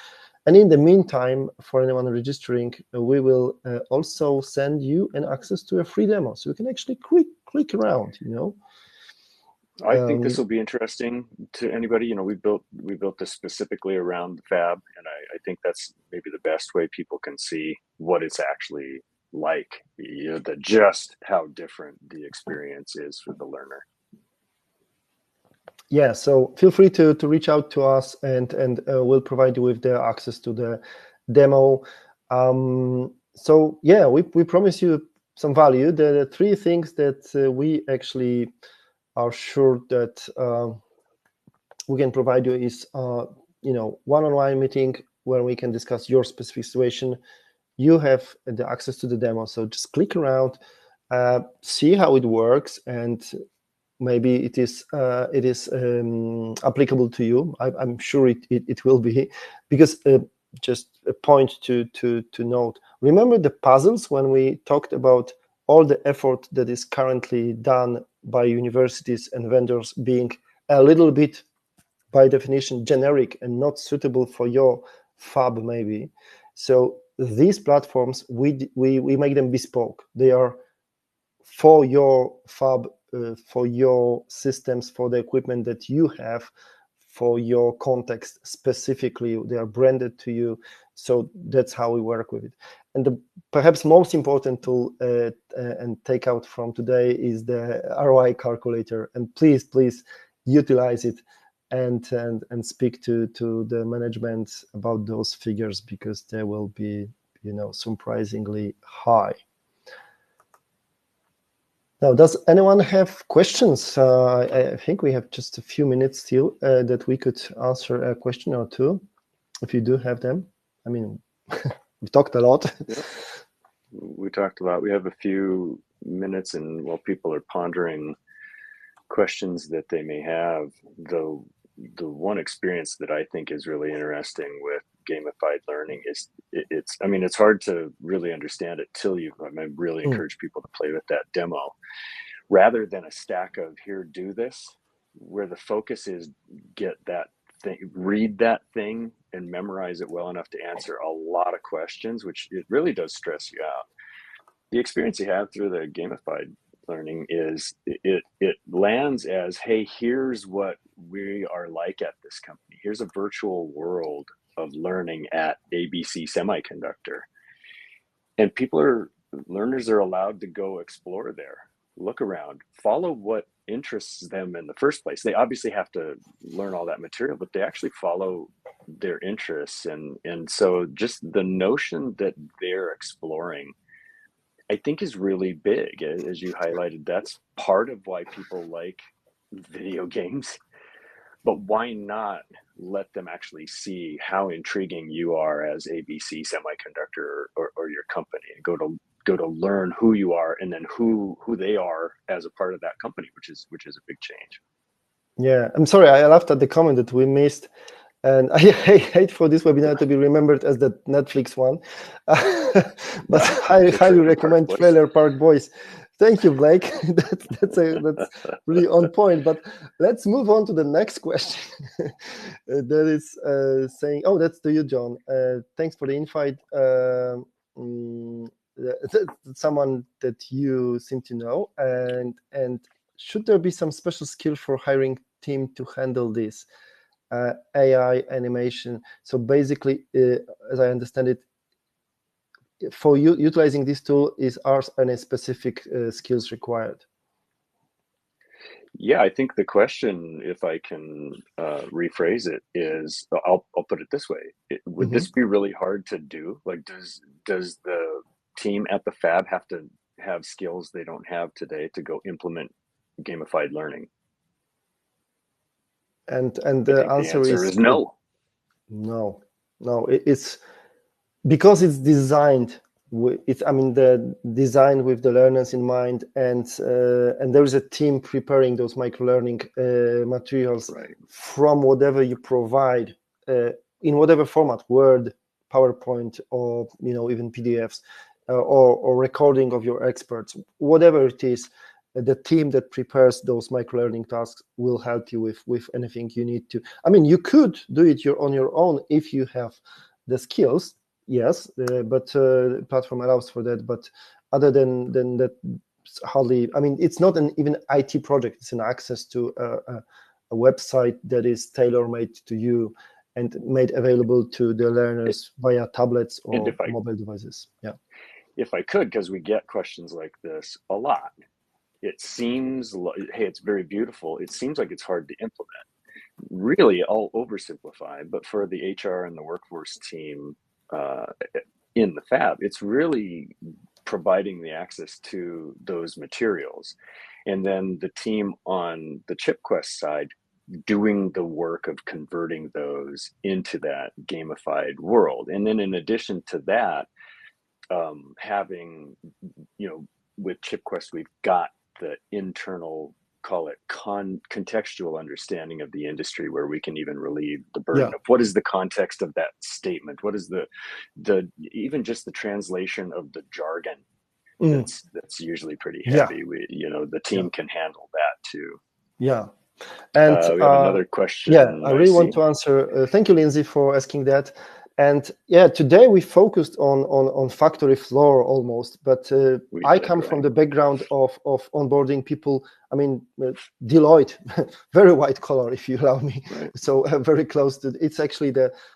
And in the meantime, for anyone registering, we will also send you an access to a free demo, so you can actually click around, you know. I think this will be interesting to anybody. You know, we built this specifically around the fab, and I think that's maybe the best way people can see what it's actually like, you know, just how different the experience is for the learner. Yeah, so feel free to reach out to us, and we'll provide you with the access to the demo. So yeah, we promise you some value. The three things that we actually are sure that we can provide you is you know, one-on-one meeting where we can discuss your specific situation. You have the access to the demo, so just click around, see how it works, and maybe it is applicable to you. I'm sure it will be, because just a point to note. Remember the puzzles when we talked about all the effort that is currently done by universities and vendors being a little bit, by definition, generic and not suitable for your fab, maybe. So these platforms, we make them bespoke. They are for your fab, for your systems, for the equipment that you have, for your context specifically. They are branded to you. So that's how we work with it. And the perhaps most important tool and take out from today is the ROI calculator. And please utilize it and speak to the management about those figures, because they will be, you know, surprisingly high. Now, does anyone have questions? I think we have just a few minutes still that we could answer a question or two, if you do have them. I mean, we talked a lot. Yeah. We talked a lot. We have a few minutes, and while people are pondering questions that they may have, the one experience that I think is really interesting with gamified learning is it's hard to really understand it till I really encourage people to play with that demo rather than a stack of here, do this, where the focus is get that thing, read that thing and memorize it well enough to answer a lot of questions, which it really does stress you out. The experience you have through the gamified learning is it lands as, hey, here's what we are like at this company. Here's a virtual world of learning at ABC Semiconductor. And learners are allowed to go explore there, look around, follow what interests them in the first place. They obviously have to learn all that material, but they actually follow their interests. And so just the notion that they're exploring, I think, is really big. As you highlighted, that's part of why people like video games. But why not let them actually see how intriguing you are as ABC Semiconductor or your company, and go to learn who you are and then who they are as a part of that company, which is a big change. Yeah, I'm sorry, I laughed at the comment that we missed. And I hate for this webinar to be remembered as the Netflix one, but I highly recommend Trailer Park Boys. Thank you, Blake. That's really on point. But let's move on to the next question. That is saying, oh, that's to you, John. Thanks for the invite. Someone that you seem to know, and should there be some special skill for hiring team to handle this? AI animation. So basically, as I understand it, for you utilizing this tool, are any specific skills required? Yeah, I think the question, if I can rephrase it, is I'll put it this way: would this be really hard to do? Like, does the team at the fab have to have skills they don't have today to go implement gamified learning? And the answer is no. No. It's because it's designed. The design with the learners in mind, and there is a team preparing those micro-learning materials from whatever you provide in whatever format, Word, PowerPoint, or even PDFs, or recording of your experts, whatever it is. The team that prepares those micro-learning tasks will help you with anything you need to. You could do it on your own if you have the skills, yes, but the platform allows for that. But other than that, hardly. It's not an even IT project. It's an access to a website that is tailor-made to you and made available to the learners via tablets or mobile devices. Yeah. If I could, because we get questions like this a lot. It seems hey, it's very beautiful. It seems like it's hard to implement. Really, I'll oversimplify, but for the HR and the workforce team in the fab, it's really providing the access to those materials. And then the team on the ChipQuest side doing the work of converting those into that gamified world. And then in addition to that, having, with ChipQuest, we've got the internal, call it contextual understanding of the industry, where we can even relieve the burden of what is the context of that statement, what is the even just the translation of the jargon. That's usually pretty heavy. The team can handle that too. And we have another question. I really want to answer. Thank you, Lindsay, for asking that. And today we focused on factory floor almost, but I come from the background of onboarding people. Deloitte, very white collar, if you allow me. So very close to. It's actually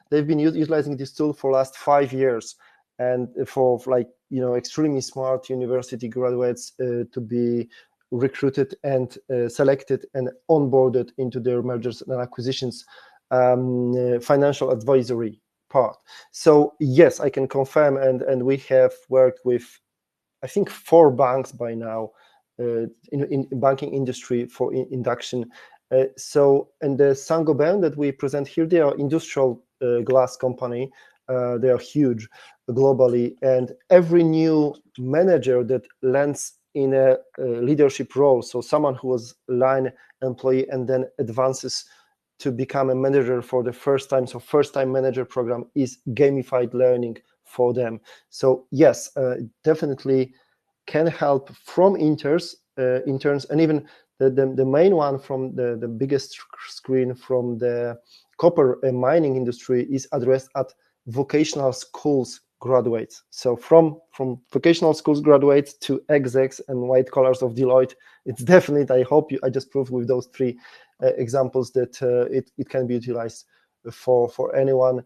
they've been utilizing this tool for last 5 years, and for extremely smart university graduates to be recruited and selected and onboarded into their mergers and acquisitions financial advisory part. So yes, I can confirm, and we have worked with, I think, 4 banks by now in banking industry for induction. So, and the Saint-Gobain that we present here, they are industrial glass company. They are huge globally, and every new manager that lands in a leadership role, so someone who was line employee and then advances to become a manager for the first time, so first time manager program is gamified learning for them. So yes, definitely can help from interns, and even the main one from the biggest screen from the copper mining industry is addressed at vocational schools graduates. So from vocational schools graduates to execs and white collars of Deloitte, it's definitely, I hope I just proved with those three examples that it can be utilized for anyone.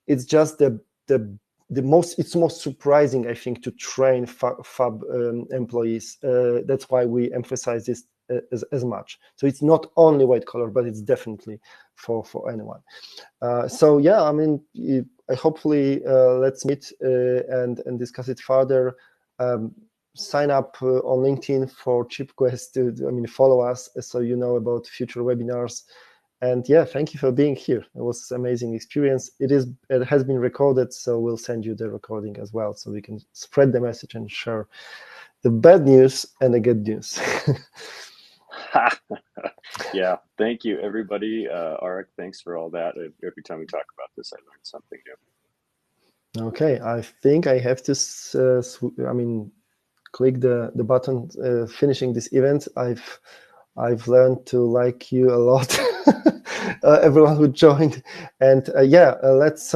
It's just it's most surprising, I think, to train fab employees. That's why we emphasize this as much. So it's not only white collar, but it's definitely for anyone. So yeah, I mean, hopefully let's meet and discuss it further. Sign up on LinkedIn for ChipQuest to follow us so you know about future webinars. And yeah, thank you for being here. It was an amazing experience. It has been recorded, so we'll send you the recording as well, so we can spread the message and share the bad news and the good news. Yeah, thank you, everybody. Arik, thanks for all that. Every time we talk about this, I learned something new. Okay, I think I have to, click the button finishing this event. I've learned to like you a lot, everyone who joined, and let's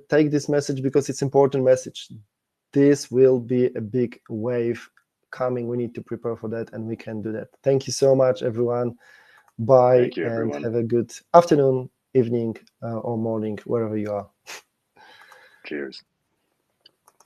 take this message because it's important message. This will be a big wave coming. We need to prepare for that, and we can do that. Thank you so much, everyone. Bye. Thank you, everyone. And have a good afternoon, evening, or morning, wherever you are. Cheers.